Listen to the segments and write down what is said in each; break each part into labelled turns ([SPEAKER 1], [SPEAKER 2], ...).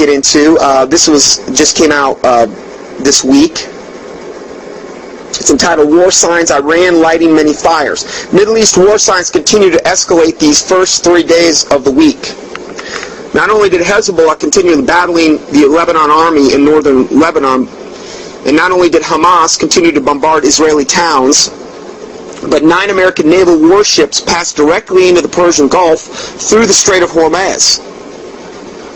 [SPEAKER 1] get into. This just came out this week. It's entitled War Signs, Iran Lighting Many Fires. Middle East war signs continue to escalate these first 3 days of the week. Not only did Hezbollah continue battling the Lebanon army in northern Lebanon, and not only did Hamas continue to bombard Israeli towns, but 9 American naval warships passed directly into the Persian Gulf through the Strait of Hormuz,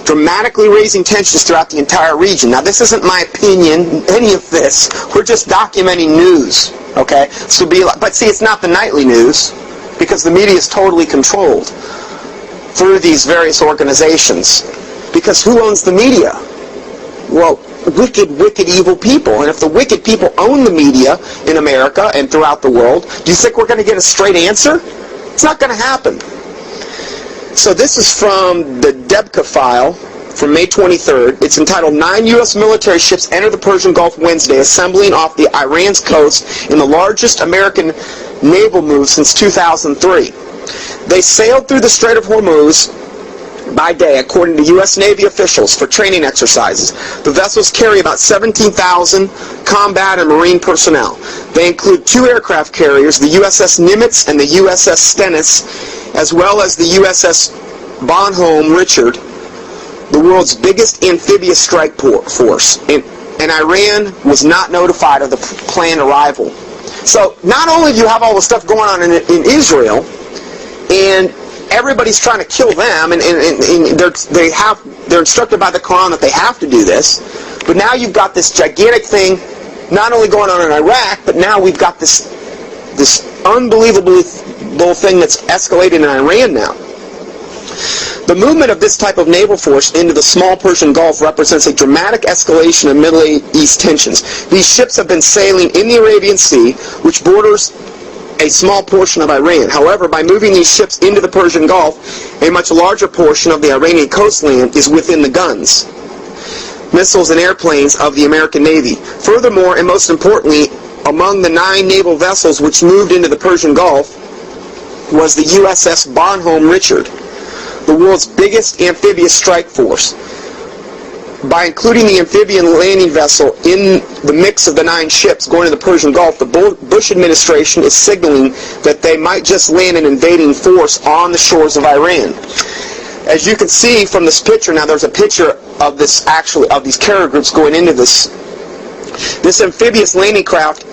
[SPEAKER 1] dramatically raising tensions throughout the entire region. Now, this isn't my opinion, any of this. We're just documenting news, okay? But see, it's not the nightly news, because the media is totally controlled through these various organizations. Because who owns the media? Well, wicked, evil people. And if the wicked people own the media in America and throughout the world, do you think we're going to get a straight answer? It's not going to happen. So this is from the Debka file from May 23rd. It's entitled 9 U.S. military ships enter the Persian Gulf Wednesday, assembling off the Iran's coast in the largest American naval move since 2003. They sailed through the Strait of Hormuz by day, according to U.S. Navy officials, for training exercises. The vessels carry about 17,000 combat and marine personnel. They include 2 aircraft carriers, the USS Nimitz and the USS Stennis, as well as the USS Bonhomme Richard, the world's biggest amphibious strike force. And Iran was not notified of the planned arrival. So not only do you have all the stuff going on in Israel, and everybody's trying to kill them, and they're instructed by the Quran that they have to do this, but now you've got this gigantic thing not only going on in Iraq, but now we've got this unbelievable thing that's escalated in Iran now. The movement of this type of naval force into the small Persian Gulf represents a dramatic escalation of Middle East tensions. These ships have been sailing in the Arabian Sea, which borders a small portion of Iran. However, by moving these ships into the Persian Gulf, a much larger portion of the Iranian coastline is within the guns, missiles, and airplanes of the American Navy. Furthermore, and most importantly, among the 9 naval vessels which moved into the Persian Gulf was the USS Bonhomme Richard, the world's biggest amphibious strike force. By including the amphibian landing vessel in the mix of the 9 ships going to the Persian Gulf, the Bush administration is signaling that they might just land an invading force on the shores of Iran. As you can see from this picture, now there's a picture of this of these carrier groups going into this. This amphibious landing craft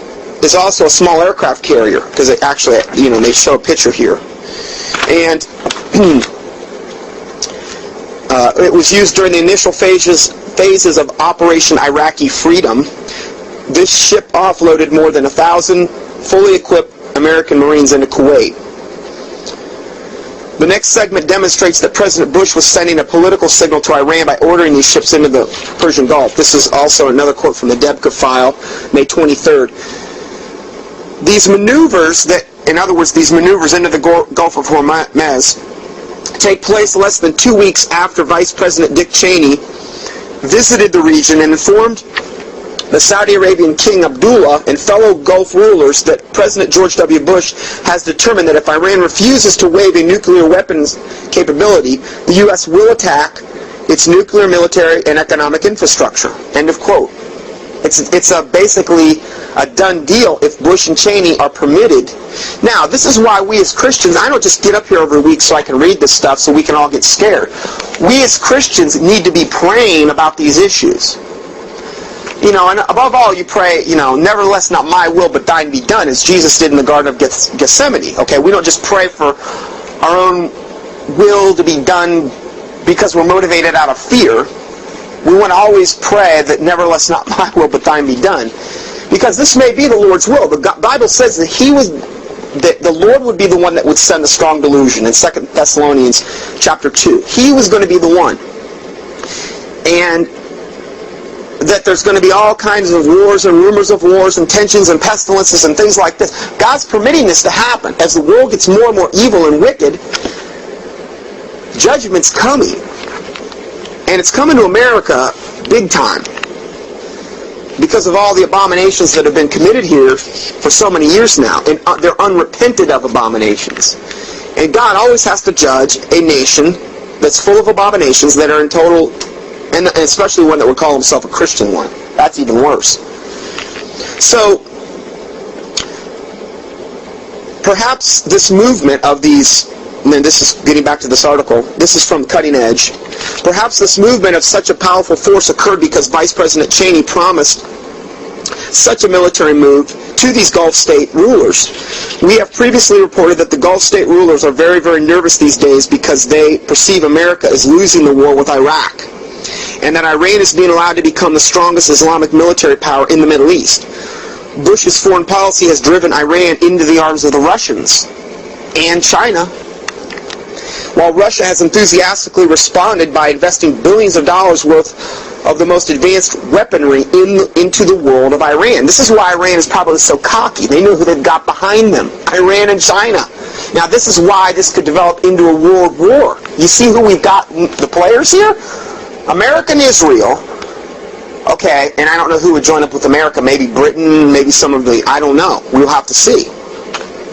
[SPEAKER 1] is also a small aircraft carrier, because it actually, they show a picture here. And it was used during the initial phases of Operation Iraqi Freedom. This ship offloaded more than 1,000 fully equipped American Marines into Kuwait. The next segment demonstrates that President Bush was sending a political signal to Iran by ordering these ships into the Persian Gulf. This is also another quote from the Debka file, May 23rd. These maneuvers these maneuvers into the Gulf of Hormuz take place less than 2 weeks after Vice President Dick Cheney visited the region and informed the Saudi Arabian King Abdullah and fellow Gulf rulers that President George W. Bush has determined that if Iran refuses to waive a nuclear weapons capability, the U.S. will attack its nuclear, military, and economic infrastructure. End of quote. It's basically a done deal if Bush and Cheney are permitted. Now, this is why we as Christians, I don't just get up here every week so I can read this stuff so we can all get scared. We as Christians need to be praying about these issues. And above all, you pray, nevertheless not my will but thine be done, as Jesus did in the Garden of Gethsemane. Okay, we don't just pray for our own will to be done because we're motivated out of fear. We want to always pray that nevertheless not my will but thine be done, because this may be the Lord's will. The Bible says that the Lord would be the one that would send a strong delusion in 2 Thessalonians chapter 2. He was going to be the one. And that there's going to be all kinds of wars and rumors of wars and tensions and pestilences and things like this. God's permitting this to happen. As the world gets more and more evil and wicked, judgment's coming. And it's coming to America big time, because of all the abominations that have been committed here for so many years now. And they're unrepented of abominations. And God always has to judge a nation that's full of abominations that are in total And especially one that would call himself a Christian one. That's even worse. So, perhaps this movement of these, and this is getting back to this article, this is from Cutting Edge, perhaps this movement of such a powerful force occurred because Vice President Cheney promised such a military move to these Gulf state rulers. We have previously reported that the Gulf state rulers are very, very nervous these days because they perceive America as losing the war with Iraq, and that Iran is being allowed to become the strongest Islamic military power in the Middle East. Bush's foreign policy has driven Iran into the arms of the Russians and China, while Russia has enthusiastically responded by investing billions of dollars worth of the most advanced weaponry into the world of Iran. This is why Iran is probably so cocky. They know who they've got behind them, Iran and China. Now this is why this could develop into a world war. You see who we've got, the players here? America and Israel. Okay, and I don't know who would join up with America. Maybe Britain, maybe some of the, I don't know. We'll have to see.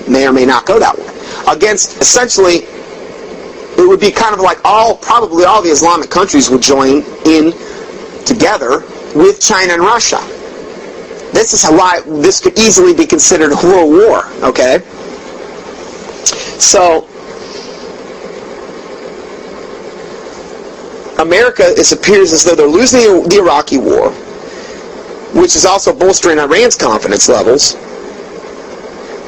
[SPEAKER 1] May or may not go that way. Against, essentially, it would be kind of like probably all the Islamic countries would join in together with China and Russia. This is why this could easily be considered a world war, okay? So, America, it appears as though they're losing the Iraqi war, which is also bolstering Iran's confidence levels.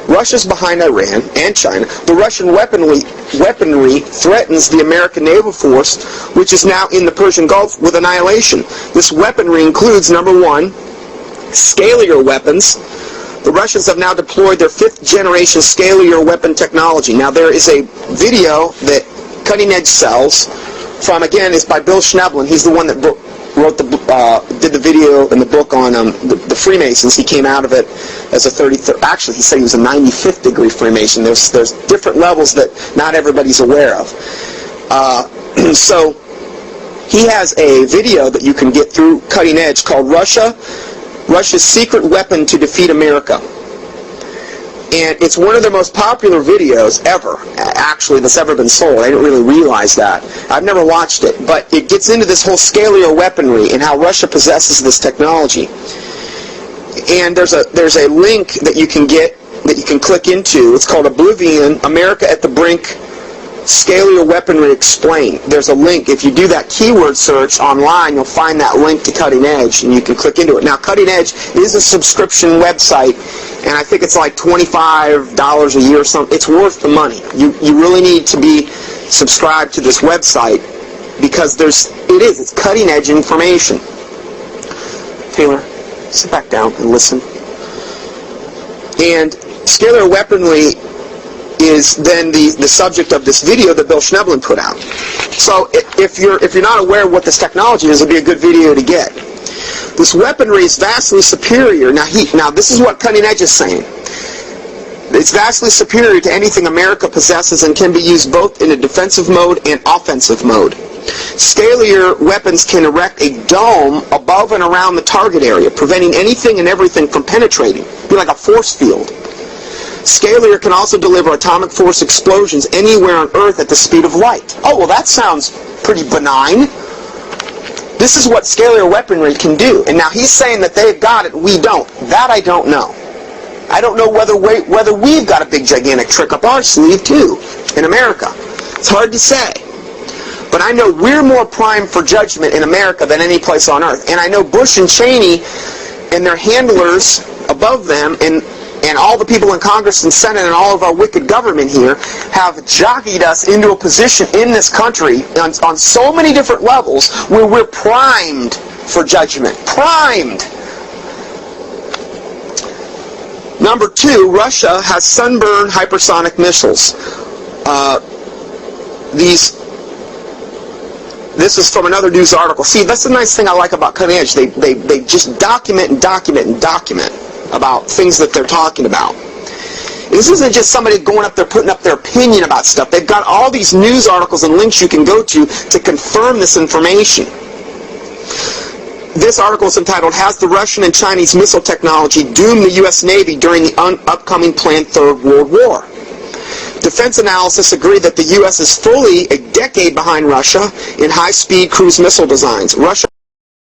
[SPEAKER 1] Russia's behind Iran and China. The Russian weaponry threatens the American naval force, which is now in the Persian Gulf, with annihilation. This weaponry includes, number one, scalar weapons. The Russians have now deployed their 5th generation scalar weapon technology. Now there is a video that Cutting Edge sells from, again, is by Bill Schneblin. He's the one that did the video and the book on the Freemasons. He came out of it as a 33rd. Actually, he said he was a 95th degree Freemason. There's different levels that not everybody's aware of. So he has a video that you can get through Cutting Edge called Russia's Secret Weapon to Defeat America. And it's one of their most popular videos ever, actually, that's ever been sold. I didn't really realize that. I've never watched it. But it gets into this whole scalar weaponry and how Russia possesses this technology. And there's a link that you can get, that you can click into. It's called Oblivion, America at the Brink, Scalar Weaponry Explained. There's a link. If you do that keyword search online, you'll find that link to Cutting Edge, and you can click into it. Now, Cutting Edge is a subscription website, and I think it's like $25 a year or something. It's worth the money. You really need to be subscribed to this website, because it's cutting edge information. Taylor, sit back down and listen. And scalar weaponry is then the subject of this video that Bill Schneblin put out. So if you're not aware of what this technology is, it'll be a good video to get. This weaponry is vastly superior. Now this is what Cutting Edge is saying. It's vastly superior to anything America possesses and can be used both in a defensive mode and offensive mode. Scalar weapons can erect a dome above and around the target area, preventing anything and everything from penetrating. It'd be like a force field. Scalar can also deliver atomic force explosions anywhere on Earth at the speed of light. Oh, well, that sounds pretty benign. This is what scalar weaponry can do. And now he's saying that they've got it, we don't. That I don't know. I don't know whether we've got a big, gigantic trick up our sleeve, too, in America. It's hard to say. But I know we're more primed for judgment in America than any place on Earth. And I know Bush and Cheney and their handlers above them and all the people in Congress and Senate and all of our wicked government here have jockeyed us into a position in this country on so many different levels where we're primed for judgment. Primed! Number 2, Russia has Sunburn hypersonic missiles. This is from another news article. See, that's the nice thing I like about Cutting Edge. They just document and document and document about things that they're talking about. This isn't just somebody going up there putting up their opinion about stuff. They've got all these news articles and links you can go to confirm this information. This article is entitled, Has the Russian and Chinese Missile Technology Doomed the U.S. Navy During the Upcoming Planned Third World War? Defense analysts agree that the U.S. is fully a decade behind Russia in high-speed cruise missile designs. Russia